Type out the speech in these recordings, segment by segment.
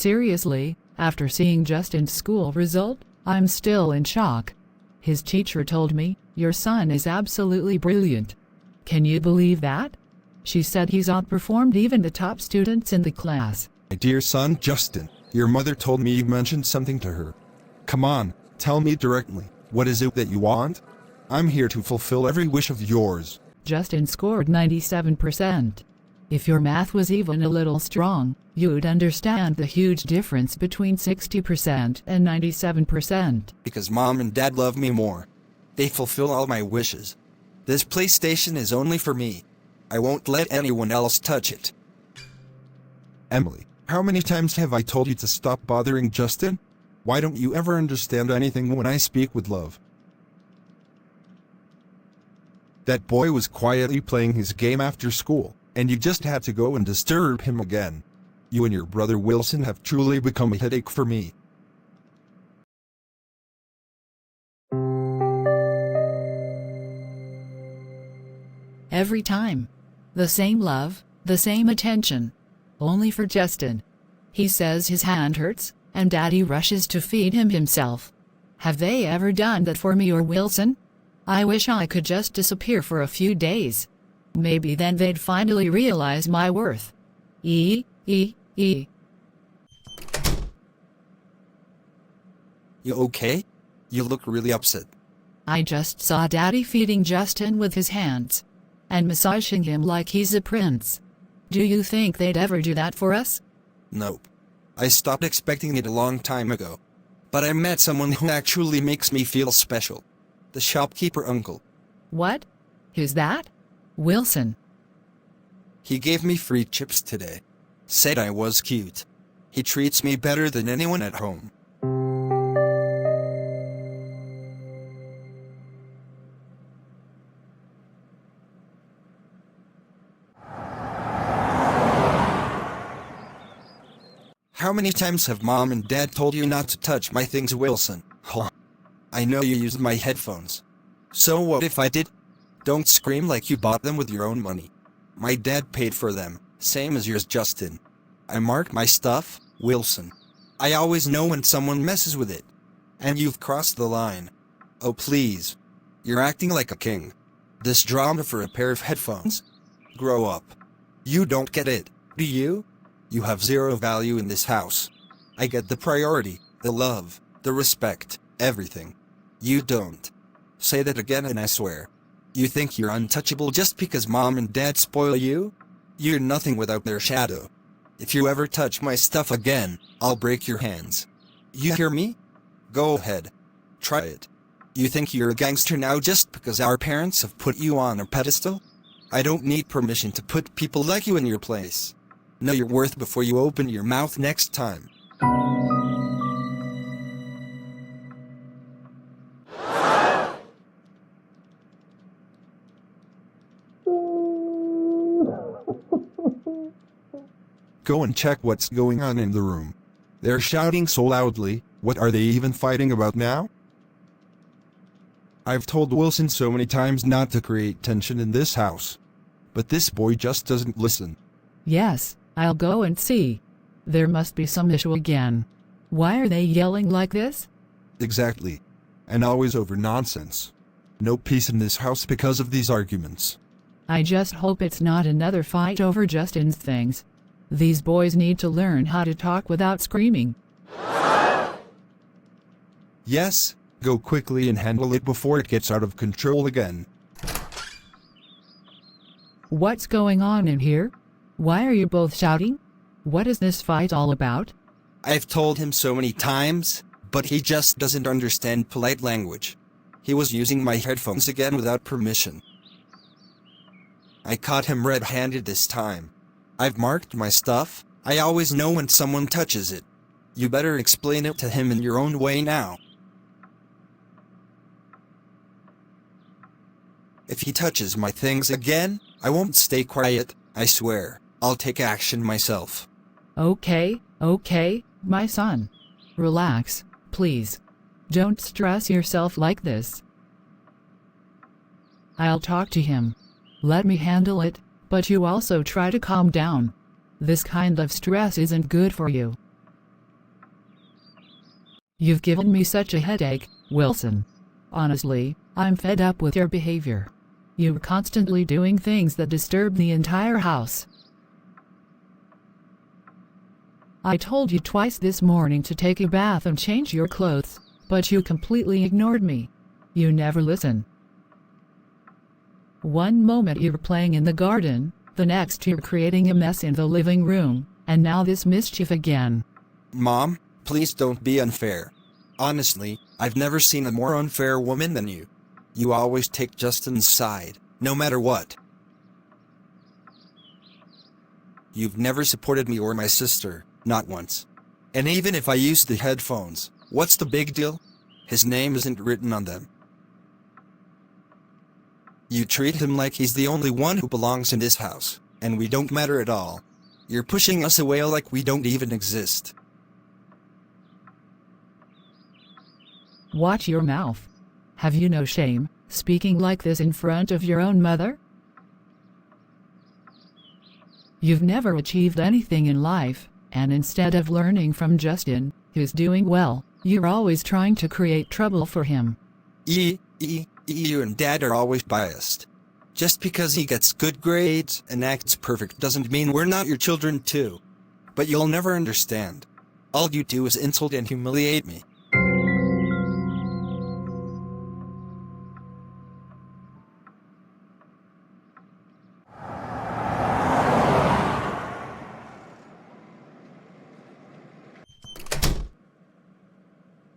Seriously, after seeing Justin's school result, I'm still in shock. His teacher told me, "Your son is absolutely brilliant." Can you believe that? She said he's outperformed even the top students in the class. My dear son Justin, your mother told me you mentioned something to her. Come on, tell me directly, what is it that you want? I'm here to fulfill every wish of yours. Justin scored 97%. If your math was even a little strong, you'd understand the huge difference between 60% and 97%. Because Mom and Dad love me more. They fulfill all my wishes. This PlayStation is only for me. I won't let anyone else touch it. Emily, how many times have I told you to stop bothering Justin? Why don't you ever understand anything when I speak with love? That boy was quietly playing his game after school, and you just had to go and disturb him again. You and your brother Wilson have truly become a headache for me. Every time. The same love, the same attention. Only for Justin. He says his hand hurts, and Daddy rushes to feed him himself. Have they ever done that for me or Wilson? I wish I could just disappear for a few days. Maybe then they'd finally realize my worth. You okay? You look really upset. I just saw Daddy feeding Justin with his hands. And massaging him like he's a prince. Do you think they'd ever do that for us? Nope. I stopped expecting it a long time ago. But I met someone who actually makes me feel special. The shopkeeper uncle. What? Who's that? Wilson. He gave me free chips today. Said I was cute. He treats me better than anyone at home. How many times have Mom and Dad told you not to touch my things, Wilson? Huh. I know you used my headphones. So what if I did? Don't scream like you bought them with your own money. My dad paid for them, same as yours, Justin. I marked my stuff, Wilson. I always know when someone messes with it. And you've crossed the line. Oh please. You're acting like a king. This drama for a pair of headphones? Grow up. You don't get it, do you? You have zero value in this house. I get the priority, the love, the respect, everything. You don't. Say that again and I swear. You think you're untouchable just because Mom and Dad spoil you? You're nothing without their shadow. If you ever touch my stuff again, I'll break your hands. You hear me? Go ahead. Try it. You think you're a gangster now just because our parents have put you on a pedestal? I don't need permission to put people like you in your place. Know your worth before you open your mouth next time. Go and check what's going on in the room. They're shouting so loudly, what are they even fighting about now? I've told Wilson so many times not to create tension in this house. But this boy just doesn't listen. Yes, I'll go and see. There must be some issue again. Why are they yelling like this? Exactly. And always over nonsense. No peace in this house because of these arguments. I just hope it's not another fight over Justin's things. These boys need to learn how to talk without screaming. Yes, go quickly and handle it before it gets out of control again. What's going on in here? Why are you both shouting? What is this fight all about? I've told him so many times, but he just doesn't understand polite language. He was using my headphones again without permission. I caught him red-handed this time. I've marked my stuff. I always know when someone touches it. You better explain it to him in your own way now. If he touches my things again, I won't stay quiet, I swear. I'll take action myself. Okay, my son. Relax, please. Don't stress yourself like this. I'll talk to him. Let me handle it, but you also try to calm down. This kind of stress isn't good for you. You've given me such a headache, Wilson. Honestly, I'm fed up with your behavior. You're constantly doing things that disturb the entire house. I told you twice this morning to take a bath and change your clothes, but you completely ignored me. You never listen. One moment you're playing in the garden, the next you're creating a mess in the living room, and now this mischief again. Mom, please don't be unfair. Honestly, I've never seen a more unfair woman than you. You always take Justin's side, no matter what. You've never supported me or my sister, not once. And even if I use the headphones, what's the big deal? His name isn't written on them. You treat him like he's the only one who belongs in this house, and we don't matter at all. You're pushing us away like we don't even exist. Watch your mouth. Have you no shame, speaking like this in front of your own mother? You've never achieved anything in life, and instead of learning from Justin, who's doing well, you're always trying to create trouble for him. You and Dad are always biased. Just because he gets good grades and acts perfect doesn't mean we're not your children too. But you'll never understand. All you do is insult and humiliate me.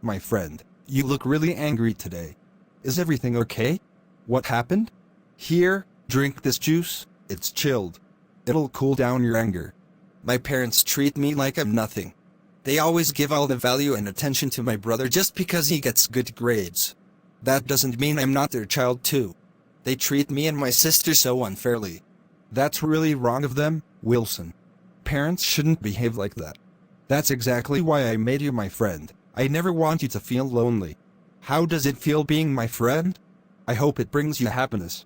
My friend, you look really angry today. Is everything okay? What happened? Here, drink this juice, it's chilled. It'll cool down your anger. My parents treat me like I'm nothing. They always give all the value and attention to my brother just because he gets good grades. That doesn't mean I'm not their child too. They treat me and my sister so unfairly. That's really wrong of them, Wilson. Parents shouldn't behave like that. That's exactly why I made you my friend. I never want you to feel lonely. How does it feel being my friend? I hope it brings you happiness.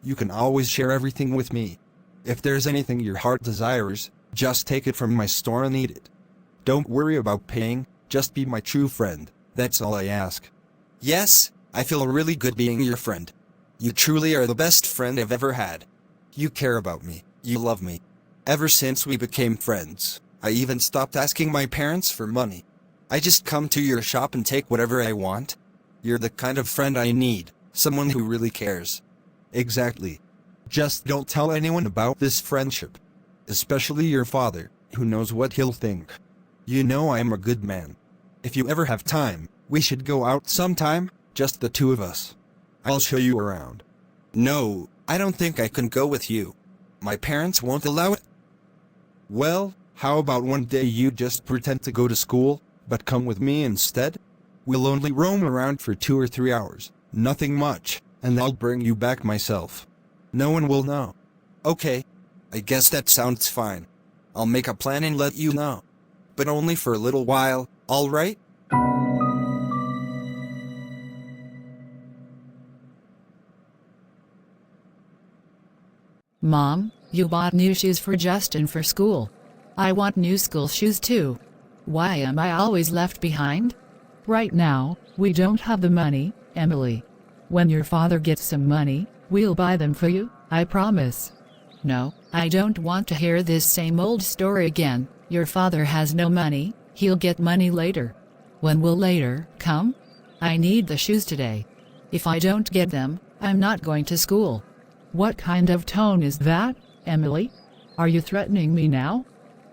You can always share everything with me. If there's anything your heart desires, just take it from my store and eat it. Don't worry about paying, just be my true friend, that's all I ask. Yes, I feel really good being your friend. You truly are the best friend I've ever had. You care about me, you love me. Ever since we became friends, I even stopped asking my parents for money. I just come to your shop and take whatever I want. You're the kind of friend I need, someone who really cares. Exactly. Just don't tell anyone about this friendship. Especially your father, who knows what he'll think. You know I'm a good man. If you ever have time, we should go out sometime, just the two of us. I'll show you around. No, I don't think I can go with you. My parents won't allow it. Well, how about one day you just pretend to go to school, but come with me instead? We'll only roam around for 2 or 3 hours, nothing much, and I'll bring you back myself. No one will know. Okay, I guess that sounds fine. I'll make a plan and let you know. But only for a little while, alright? Mom, you bought new shoes for Justin for school. I want new school shoes too. Why am I always left behind? Right now, we don't have the money, Emily. When your father gets some money, we'll buy them for you, I promise. No, I don't want to hear this same old story again. Your father has no money, he'll get money later. When will later come? I need the shoes today. If I don't get them, I'm not going to school. What kind of tone is that, Emily? Are you threatening me now?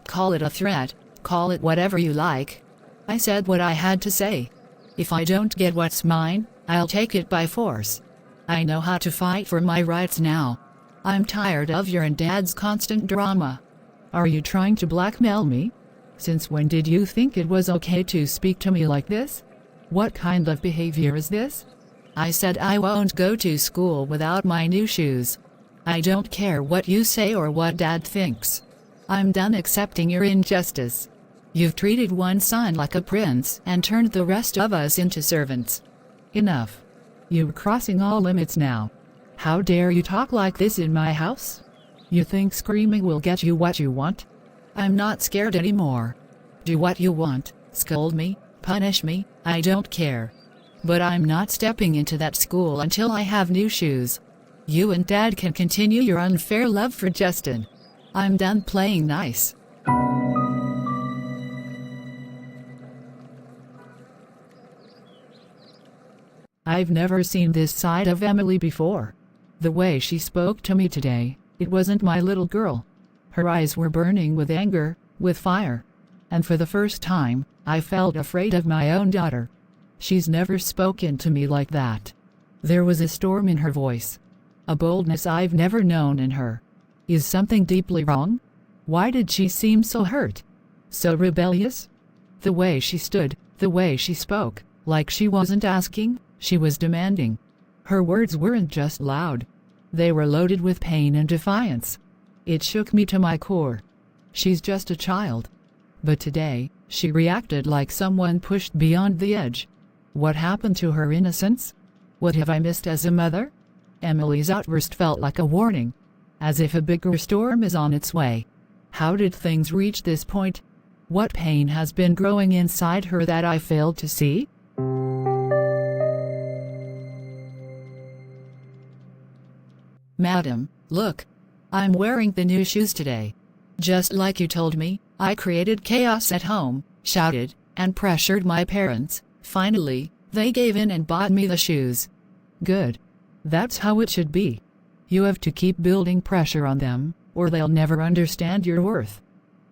Call it a threat, call it whatever you like. I said what I had to say. If I don't get what's mine, I'll take it by force. I know how to fight for my rights now. I'm tired of your and Dad's constant drama. Are you trying to blackmail me? Since when did you think it was okay to speak to me like this? What kind of behavior is this? I said I won't go to school without my new shoes. I don't care what you say or what Dad thinks. I'm done accepting your injustice. You've treated one son like a prince and turned the rest of us into servants. Enough. You're crossing all limits now. How dare you talk like this in my house? You think screaming will get you what you want? I'm not scared anymore. Do what you want, Scold me, punish me, I don't care. But I'm not stepping into that school until I have new shoes. You and Dad can continue your unfair love for Justin. I'm done playing nice. I've never seen this side of Emily before. The way she spoke to me today, it wasn't my little girl. Her eyes were burning with anger, with fire. And for the first time, I felt afraid of my own daughter. She's never spoken to me like that. There was a storm in her voice. A boldness I've never known in her. Is something deeply wrong? Why did she seem so hurt? So rebellious? The way she stood, the way she spoke, like she wasn't asking, she was demanding. Her words weren't just loud. They were loaded with pain and defiance. It shook me to my core. She's just a child. But today, she reacted like someone pushed beyond the edge. What happened to her innocence? What have I missed as a mother? Emily's outburst felt like a warning, as if a bigger storm is on its way. How did things reach this point? What pain has been growing inside her that I failed to see? Madam, look. I'm wearing the new shoes today. Just like you told me, I created chaos at home, shouted, and pressured my parents. Finally, they gave in and bought me the shoes. Good. That's how it should be. You have to keep building pressure on them, or they'll never understand your worth.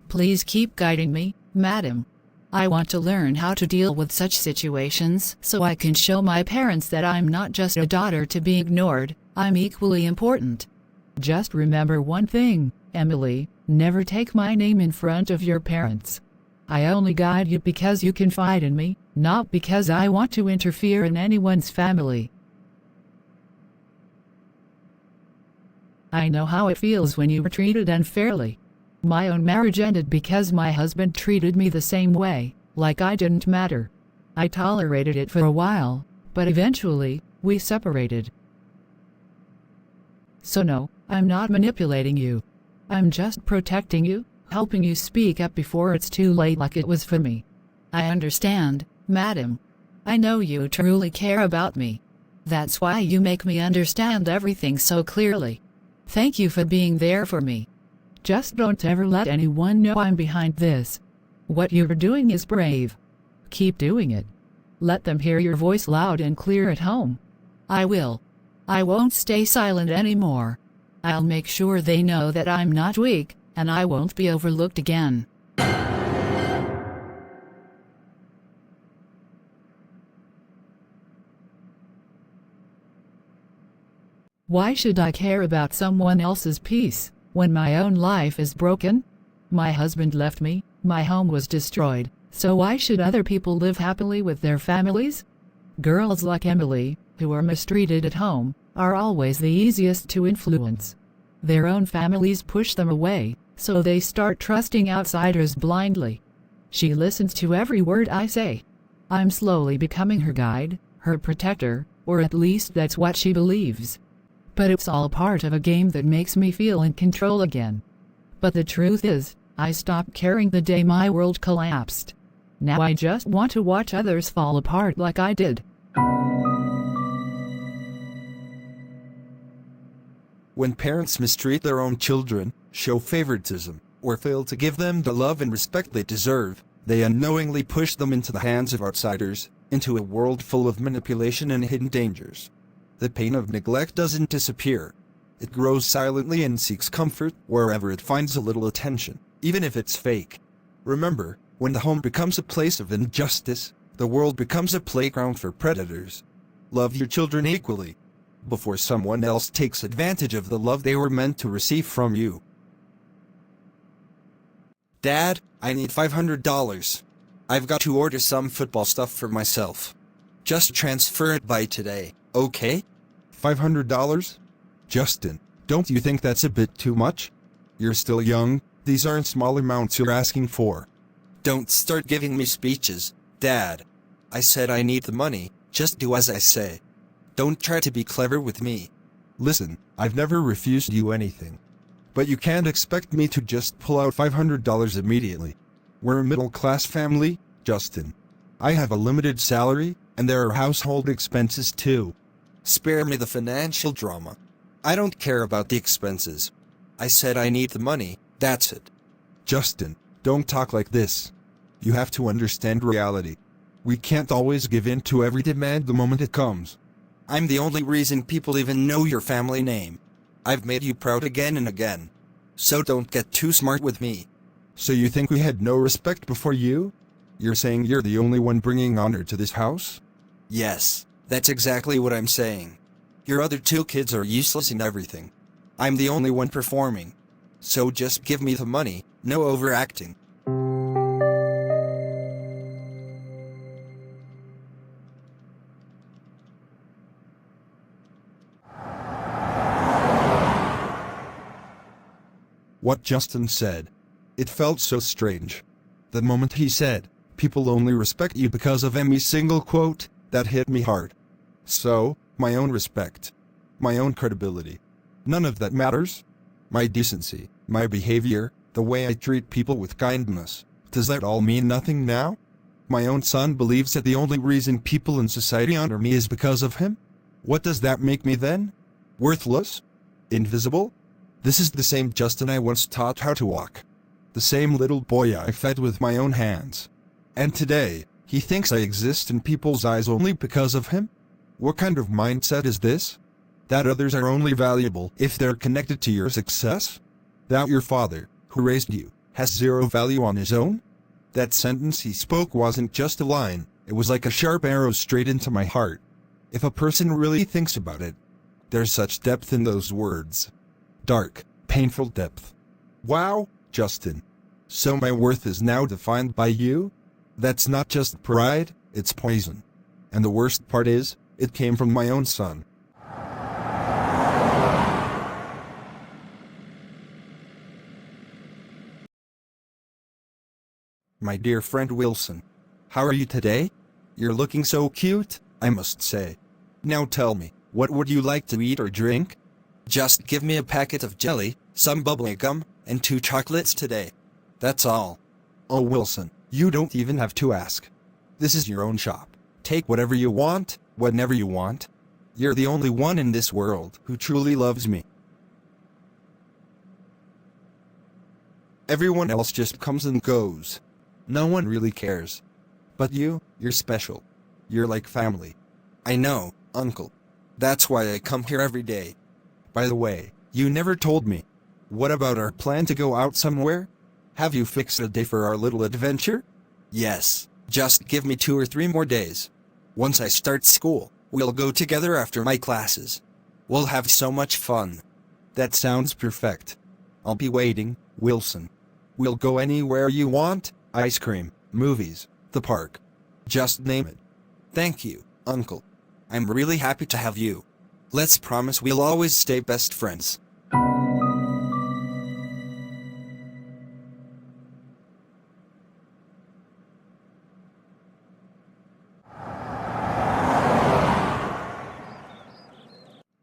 Please keep guiding me, madam. I want to learn how to deal with such situations so I can show my parents that I'm not just a daughter to be ignored, I'm equally important. Just remember one thing, Emily, never take my name in front of your parents. I only guide you because you confide in me, not because I want to interfere in anyone's family. I know how it feels when you were treated unfairly. My own marriage ended because my husband treated me the same way, like I didn't matter. I tolerated it for a while, but eventually, we separated. So no, I'm not manipulating you. I'm just protecting you, helping you speak up before it's too late like it was for me. I understand, madam. I know you truly care about me. That's why you make me understand everything so clearly. Thank you for being there for me. Just don't ever let anyone know I'm behind this. What you're doing is brave. Keep doing it. Let them hear your voice loud and clear at home. I will. I won't stay silent anymore. I'll make sure they know that I'm not weak, and I won't be overlooked again. Why should I care about someone else's peace, when my own life is broken? My husband left me, my home was destroyed, so why should other people live happily with their families? Girls like Emily, who are mistreated at home, are always the easiest to influence. Their own families push them away, so they start trusting outsiders blindly. She listens to every word I say. I'm slowly becoming her guide, her protector, or at least that's what she believes. But it's all part of a game that makes me feel in control again. But the truth is, I stopped caring the day my world collapsed. Now I just want to watch others fall apart like I did. When parents mistreat their own children, show favoritism, or fail to give them the love and respect they deserve, they unknowingly push them into the hands of outsiders, into a world full of manipulation and hidden dangers. The pain of neglect doesn't disappear. It grows silently and seeks comfort wherever it finds a little attention, even if it's fake. Remember, when the home becomes a place of injustice, the world becomes a playground for predators. Love your children equally, before someone else takes advantage of the love they were meant to receive from you. Dad, I need $500. I've got to order some football stuff for myself. Just transfer it by today, okay? $500? Justin, don't you think that's a bit too much? You're still young, these aren't small amounts you're asking for. Don't start giving me speeches, Dad. I said I need the money, just do as I say. Don't try to be clever with me. Listen, I've never refused you anything. But you can't expect me to just pull out $500 immediately. We're a middle-class family, Justin, I have a limited salary, and there are household expenses too. Spare me the financial drama. I don't care about the expenses. I said I need the money, that's it. Justin, don't talk like this. You have to understand reality. We can't always give in to every demand the moment it comes. I'm the only reason people even know your family name. I've made you proud again and again. So don't get too smart with me. So you think we had no respect before you? You're saying you're the only one bringing honor to this house? Yes, that's exactly what I'm saying. Your other two kids are useless in everything. I'm the only one performing. So just give me the money, no overacting. What Justin said. It felt so strange. The moment he said, "People only respect you because of any single quote," that hit me hard. So, my own respect. My own credibility. None of that matters? My decency, my behavior, the way I treat people with kindness, does that all mean nothing now? My own son believes that the only reason people in society honor me is because of him? What does that make me then? Worthless? Invisible? This is the same Justin I once taught how to walk. The same little boy I fed with my own hands. And today, he thinks I exist in people's eyes only because of him? What kind of mindset is this? That others are only valuable if they're connected to your success? That your father, who raised you, has zero value on his own? That sentence he spoke wasn't just a line, it was like a sharp arrow straight into my heart. If a person really thinks about it, there's such depth in those words. Dark, painful depth. Wow, Justin. So my worth is now defined by you? That's not just pride, it's poison. And the worst part is, it came from my own son. My dear friend Wilson. How are you today? You're looking so cute, I must say. Now tell me, what would you like to eat or drink? Just give me a packet of jelly, some bubbly gum, and 2 chocolates today. That's all. Oh Wilson, you don't even have to ask. This is your own shop. Take whatever you want, whenever you want. You're the only one in this world who truly loves me. Everyone else just comes and goes. No one really cares. But you're special. You're like family. I know, Uncle. That's why I come here every day. By the way, you never told me. What about our plan to go out somewhere? Have you fixed a day for our little adventure? Yes, just give me 2 or 3 more days. Once I start school, we'll go together after my classes. We'll have so much fun. That sounds perfect. I'll be waiting, Wilson. We'll go anywhere you want, ice cream, movies, the park. Just name it. Thank you, Uncle. I'm really happy to have you. Let's promise we'll always stay best friends.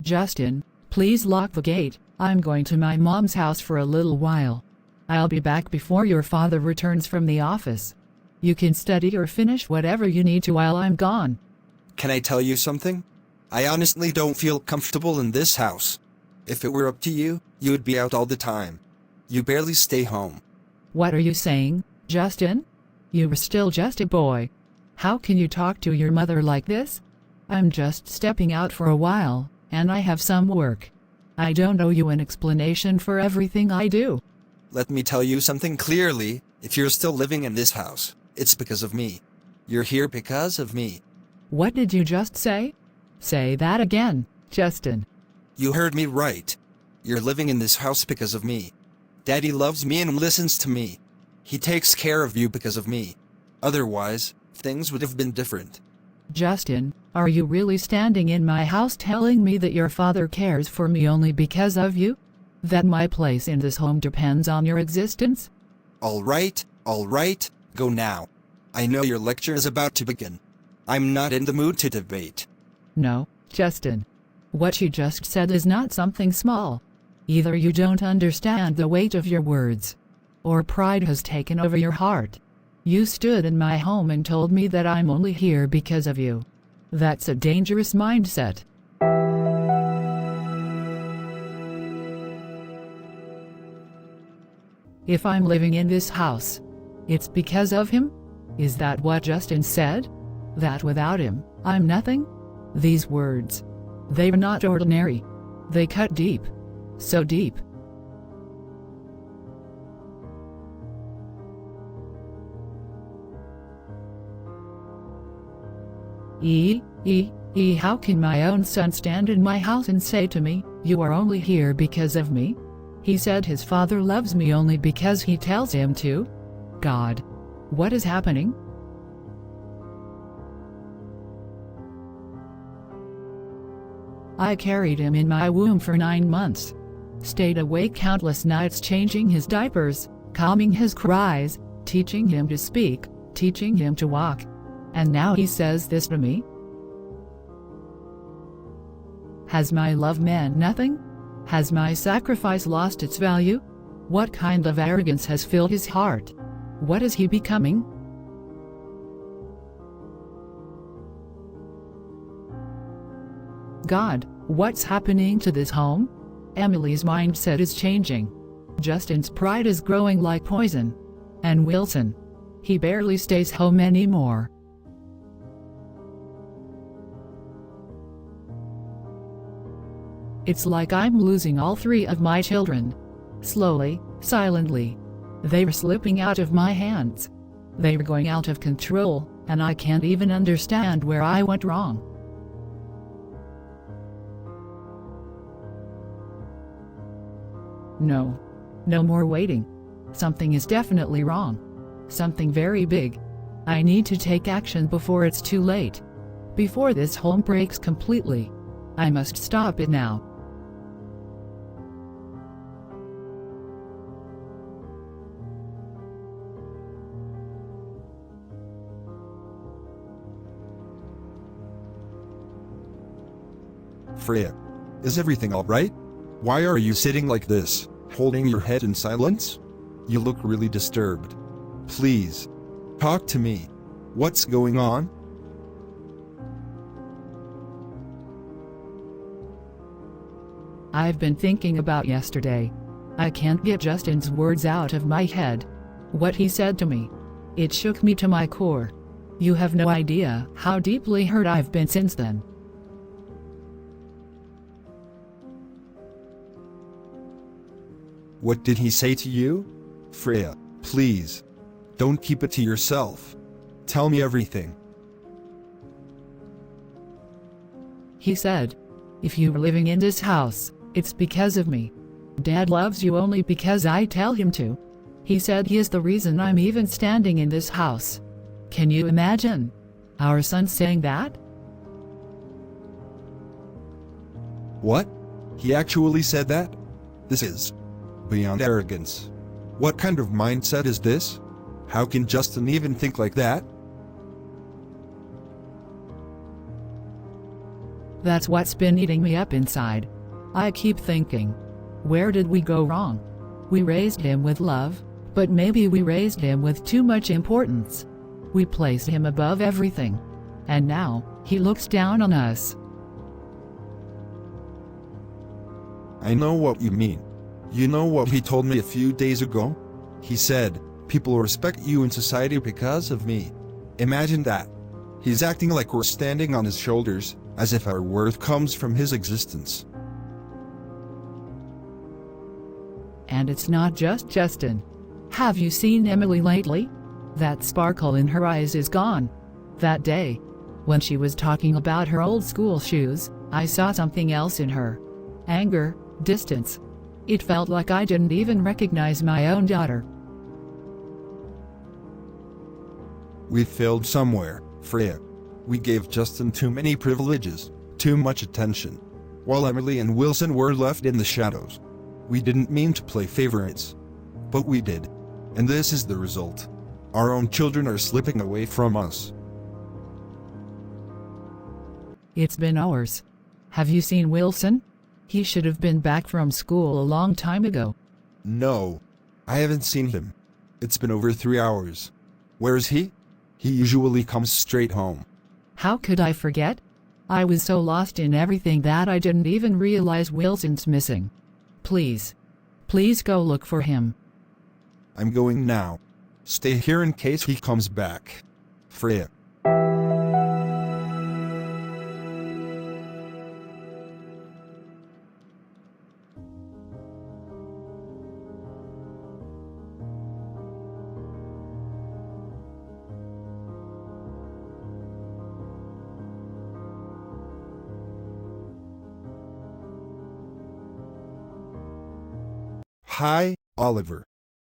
Justin, please lock the gate. I'm going to my mom's house for a little while. I'll be back before your father returns from the office. You can study or finish whatever you need to while I'm gone. Can I tell you something? I honestly don't feel comfortable in this house. If it were up to you, you would be out all the time. You barely stay home. What are you saying, Justin? You were still just a boy. How can you talk to your mother like this? I'm just stepping out for a while, and I have some work. I don't owe you an explanation for everything I do. Let me tell you something clearly. If you're still living in this house, it's because of me. You're here because of me. What did you just say? Say that again, Justin. You heard me right. You're living in this house because of me. Daddy loves me and listens to me. He takes care of you because of me. Otherwise, things would have been different. Justin, are you really standing in my house telling me that your father cares for me only because of you? That my place in this home depends on your existence? All right, go now. I know your lecture is about to begin. I'm not in the mood to debate. No, Justin. What you just said is not something small. Either you don't understand the weight of your words, or pride has taken over your heart. You stood in my home and told me that I'm only here because of you. That's a dangerous mindset. If I'm living in this house, it's because of him? Is that what Justin said? That without him, I'm nothing? These words. They're not ordinary. They cut deep. So deep. How can my own son stand in my house and say to me, "You are only here because of me"? He said his father loves me only because he tells him to. God, what is happening? I carried him in my womb for 9 months. Stayed awake countless nights changing his diapers, calming his cries, teaching him to speak, teaching him to walk. And now he says this to me? Has my love meant nothing? Has my sacrifice lost its value? What kind of arrogance has filled his heart? What is he becoming? God, what's happening to this home? Emily's mindset is changing. Justin's pride is growing like poison. And Wilson, he barely stays home anymore. It's like I'm losing all 3 of my children. Slowly, silently. They're slipping out of my hands. They're going out of control, and I can't even understand where I went wrong. No. No more waiting. Something is definitely wrong. Something very big. I need to take action before it's too late. Before this home breaks completely. I must stop it now. Freya, is everything alright? Why are you sitting like this, holding your head in silence? You look really disturbed. Please, talk to me. What's going on? I've been thinking about yesterday. I can't get Justin's words out of my head. What he said to me. It shook me to my core. You have no idea how deeply hurt I've been since then. What did he say to you? Freya, please. Don't keep it to yourself. Tell me everything. He said, if you're living in this house, it's because of me. Dad loves you only because I tell him to. He said he is the reason I'm even standing in this house. Can you imagine? Our son saying that? What? He actually said that? This is beyond arrogance. What kind of mindset is this? How can Justin even think like that? That's what's been eating me up inside. I keep thinking, where did we go wrong? We raised him with love, but maybe we raised him with too much importance. We placed him above everything. And now, he looks down on us. I know what you mean. You know what he told me a few days ago? He said, people respect you in society because of me. Imagine that. He's acting like we're standing on his shoulders, as if our worth comes from his existence. And it's not just Justin. Have you seen Emily lately? That sparkle in her eyes is gone. That day, when she was talking about her old school shoes, I saw something else in her. Anger, distance. It felt like I didn't even recognize my own daughter. We failed somewhere, Freya. We gave Justin too many privileges, too much attention, while Emily and Wilson were left in the shadows. We didn't mean to play favorites, but we did. And this is the result. Our own children are slipping away from us. It's been hours. Have you seen Wilson? He should have been back from school a long time ago. No, I haven't seen him. It's been over 3 hours. Where is he? He usually comes straight home. How could I forget? I was so lost in everything that I didn't even realize Wilson's missing. Please. Please go look for him. I'm going now. Stay here in case he comes back. Freya. Hi, Oliver.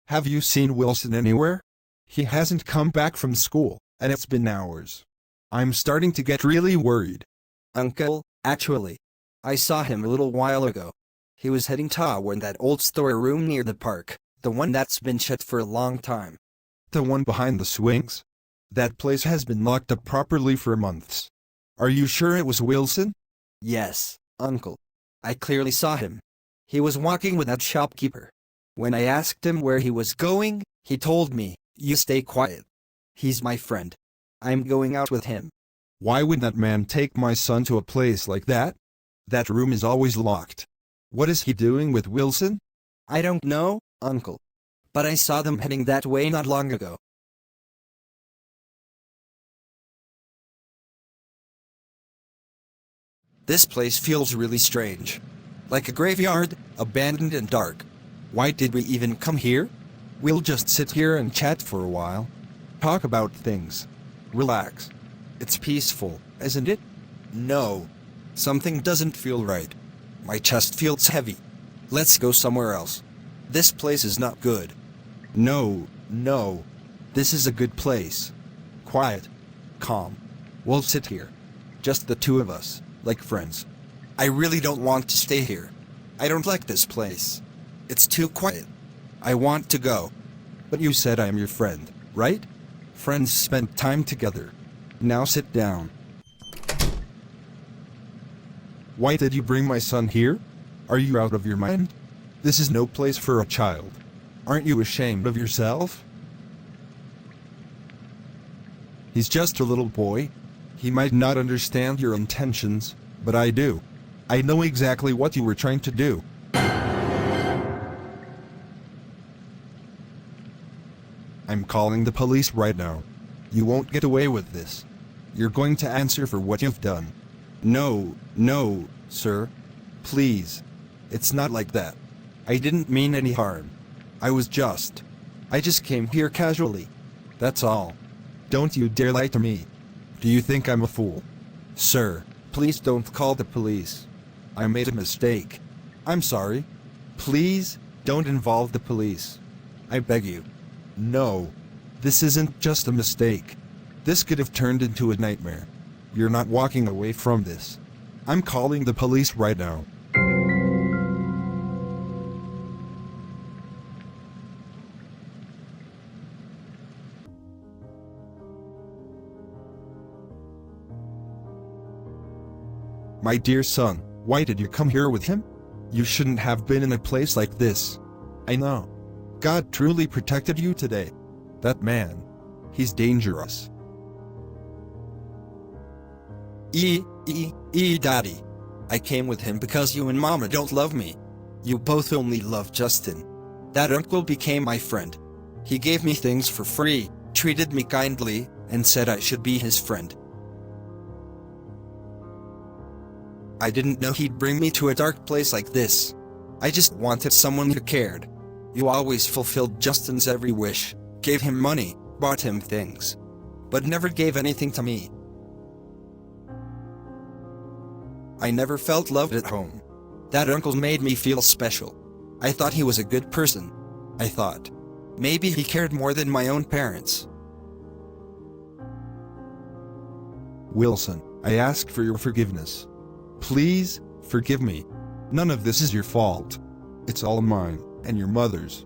Have you seen Wilson anywhere? He hasn't come back from school, and it's been hours. I'm starting to get really worried. Uncle, actually, I saw him a little while ago. He was heading toward that old storeroom near the park, the one that's been shut for a long time. The one behind the swings? That place has been locked up properly for months. Are you sure it was Wilson? Yes, Uncle. I clearly saw him. He was walking with that shopkeeper. When I asked him where he was going, he told me, "You stay quiet. He's my friend. I'm going out with him." Why would that man take my son to a place like that? That room is always locked. What is he doing with Wilson? I don't know, Uncle. But I saw them heading that way not long ago. This place feels really strange. Like a graveyard, abandoned and dark. Why did we even come here? We'll just sit here and chat for a while. Talk about things. Relax. It's peaceful, isn't it? No. Something doesn't feel right. My chest feels heavy. Let's go somewhere else. This place is not good. No. This is a good place. Quiet. Calm. We'll sit here. Just the two of us, like friends. I really don't want to stay here. I don't like this place. It's too quiet. I want to go. But you said I'm your friend, right? Friends spend time together. Now sit down. Why did you bring my son here? Are you out of your mind? This is no place for a child. Aren't you ashamed of yourself? He's just a little boy. He might not understand your intentions, but I do. I know exactly what you were trying to do. I'm calling the police right now. You won't get away with this. You're going to answer for what you've done. No, sir. Please. It's not like that. I didn't mean any harm. I just came here casually. That's all. Don't you dare lie to me. Do you think I'm a fool? Sir, please don't call the police. I made a mistake. I'm sorry. Please, don't involve the police. I beg you. No. This isn't just a mistake. This could have turned into a nightmare. You're not walking away from this. I'm calling the police right now. My dear son, why did you come here with him? You shouldn't have been in a place like this. I know. God truly protected you today. That man, he's dangerous. Daddy. I came with him because you and Mama don't love me. You both only love Justin. That uncle became my friend. He gave me things for free, treated me kindly, and said I should be his friend. I didn't know he'd bring me to a dark place like this. I just wanted someone who cared. You always fulfilled Justin's every wish, gave him money, bought him things, but never gave anything to me. I never felt loved at home. That uncle made me feel special. I thought he was a good person. I thought maybe he cared more than my own parents. Wilson, I ask for your forgiveness. Please, forgive me. None of this is your fault. It's all mine, and your mother's.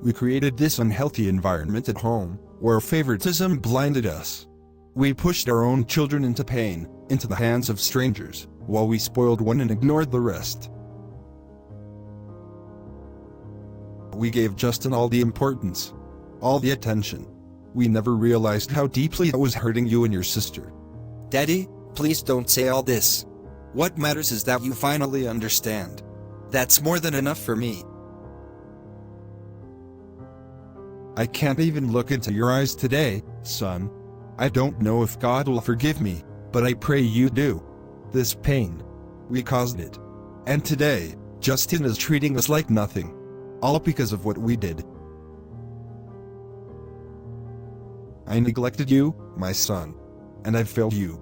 We created this unhealthy environment at home, where favoritism blinded us. We pushed our own children into pain, into the hands of strangers, while we spoiled one and ignored the rest. We gave Justin all the importance, all the attention. We never realized how deeply it was hurting you and your sister. Daddy, please don't say all this. What matters is that you finally understand. That's more than enough for me. I can't even look into your eyes today, son. I don't know if God will forgive me, but I pray you do. This pain, we caused it. And today, Justin is treating us like nothing. All because of what we did. I neglected you, my son. And I've failed you.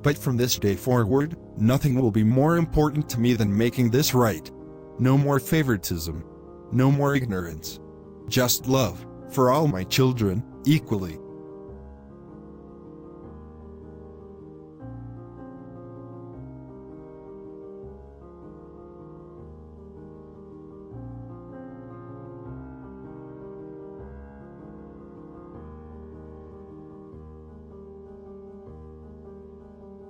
But from this day forward, nothing will be more important to me than making this right. No more favoritism. No more ignorance. Just love, for all my children, equally.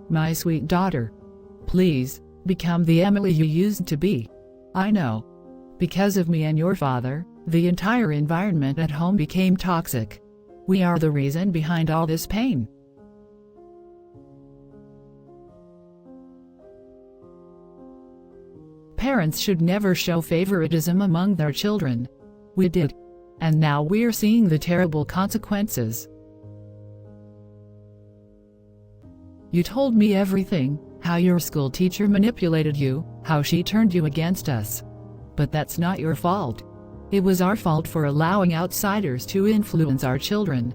My sweet daughter, please, become the Emily you used to be. I know. Because of me and your father, the entire environment at home became toxic. We are the reason behind all this pain. Parents should never show favoritism among their children. We did. And now we're seeing the terrible consequences. You told me everything, how your school teacher manipulated you, how she turned you against us. But that's not your fault. It was our fault for allowing outsiders to influence our children.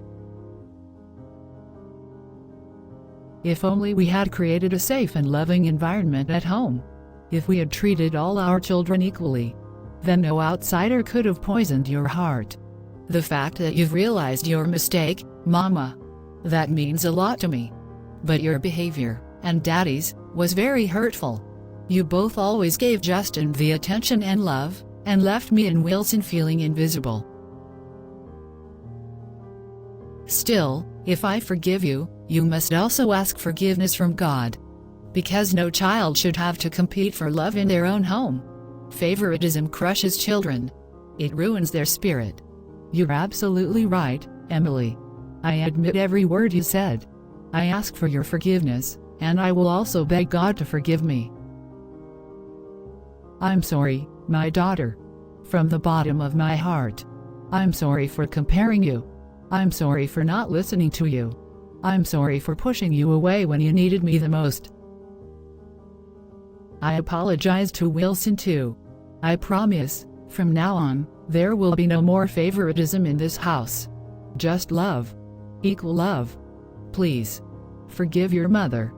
If only we had created a safe and loving environment at home. If we had treated all our children equally, then no outsider could have poisoned your heart. The fact that you've realized your mistake, Mama, that means a lot to me. But your behavior, and Daddy's, was very hurtful. You both always gave Justin the attention and love, and left me and Wilson feeling invisible. Still, if I forgive you, you must also ask forgiveness from God. Because no child should have to compete for love in their own home. Favoritism crushes children. It ruins their spirit. You're absolutely right, Emily. I admit every word you said. I ask for your forgiveness, and I will also beg God to forgive me. I'm sorry, my daughter. From the bottom of my heart. I'm sorry for comparing you. I'm sorry for not listening to you. I'm sorry for pushing you away when you needed me the most. I apologize to Wilson too. I promise, from now on, there will be no more favoritism in this house. Just love. Equal love. Please, forgive your mother.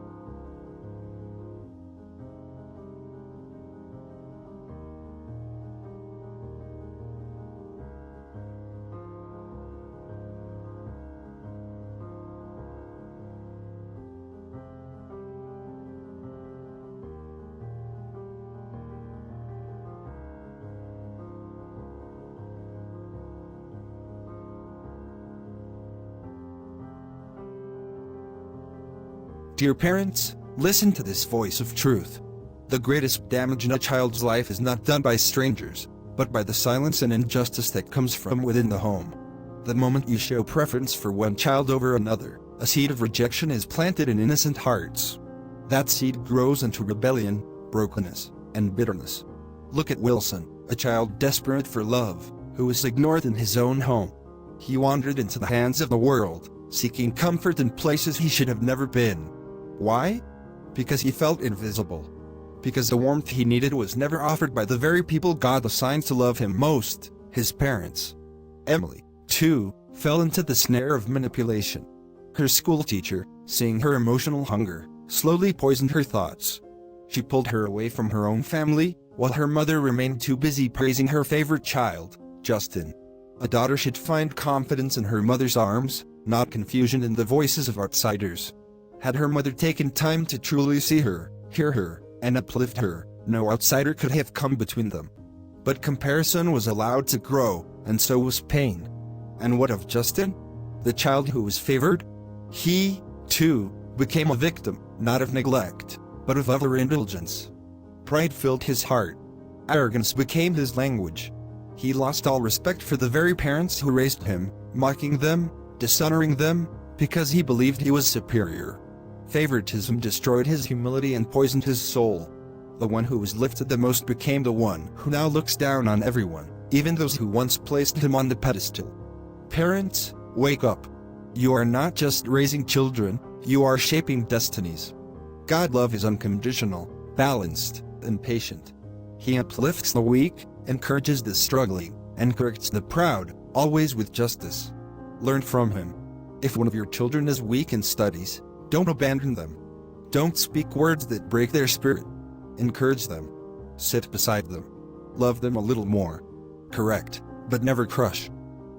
Dear parents, listen to this voice of truth. The greatest damage in a child's life is not done by strangers, but by the silence and injustice that comes from within the home. The moment you show preference for one child over another, a seed of rejection is planted in innocent hearts. That seed grows into rebellion, brokenness, and bitterness. Look at Wilson, a child desperate for love, who was ignored in his own home. He wandered into the hands of the world, seeking comfort in places he should have never been. Why? Because he felt invisible. Because the warmth he needed was never offered by the very people God assigned to love him most, his parents. Emily, too, fell into the snare of manipulation. Her school teacher, seeing her emotional hunger, slowly poisoned her thoughts. She pulled her away from her own family, while her mother remained too busy praising her favorite child, Justin. A daughter should find confidence in her mother's arms, not confusion in the voices of outsiders. Had her mother taken time to truly see her, hear her, and uplift her, no outsider could have come between them. But comparison was allowed to grow, and so was pain. And what of Justin? The child who was favored? He, too, became a victim, not of neglect, but of overindulgence. Pride filled his heart. Arrogance became his language. He lost all respect for the very parents who raised him, mocking them, dishonoring them, because he believed he was superior. Favoritism destroyed his humility and poisoned his soul. The one who was lifted the most became the one who now looks down on everyone, even those who once placed him on the pedestal. Parents, wake up. You are not just raising children, you are shaping destinies. God's love is unconditional, balanced, and patient. He uplifts the weak, encourages the struggling, and corrects the proud, always with justice. Learn from him. If one of your children is weak in studies, don't abandon them. Don't speak words that break their spirit. Encourage them. Sit beside them. Love them a little more. Correct, but never crush.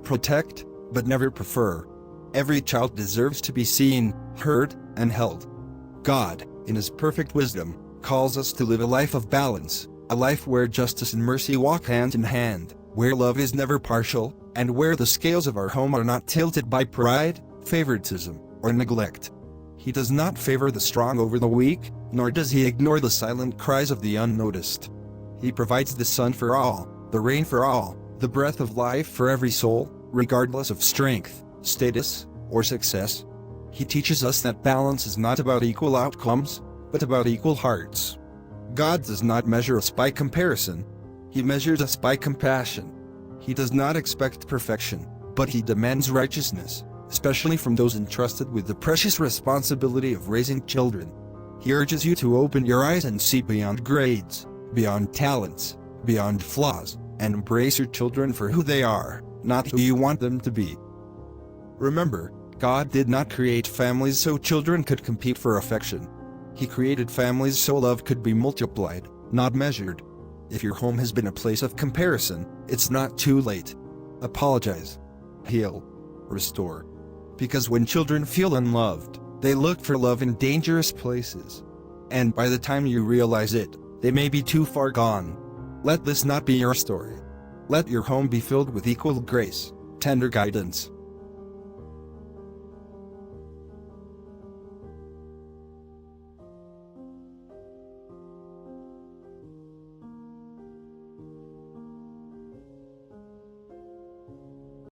Protect, but never prefer. Every child deserves to be seen, heard, and held. God, in His perfect wisdom, calls us to live a life of balance, a life where justice and mercy walk hand in hand, where love is never partial, and where the scales of our home are not tilted by pride, favoritism, or neglect. He does not favor the strong over the weak, nor does He ignore the silent cries of the unnoticed. He provides the sun for all, the rain for all, the breath of life for every soul, regardless of strength, status, or success. He teaches us that balance is not about equal outcomes, but about equal hearts. God does not measure us by comparison. He measures us by compassion. He does not expect perfection, but He demands righteousness, especially from those entrusted with the precious responsibility of raising children. He urges you to open your eyes and see beyond grades, beyond talents, beyond flaws, and embrace your children for who they are, not who you want them to be. Remember, God did not create families so children could compete for affection. He created families so love could be multiplied, not measured. If your home has been a place of comparison, it's not too late. Apologize. Heal. Restore. Because when children feel unloved, they look for love in dangerous places. And by the time you realize it, they may be too far gone. Let this not be your story. Let your home be filled with equal grace, tender guidance,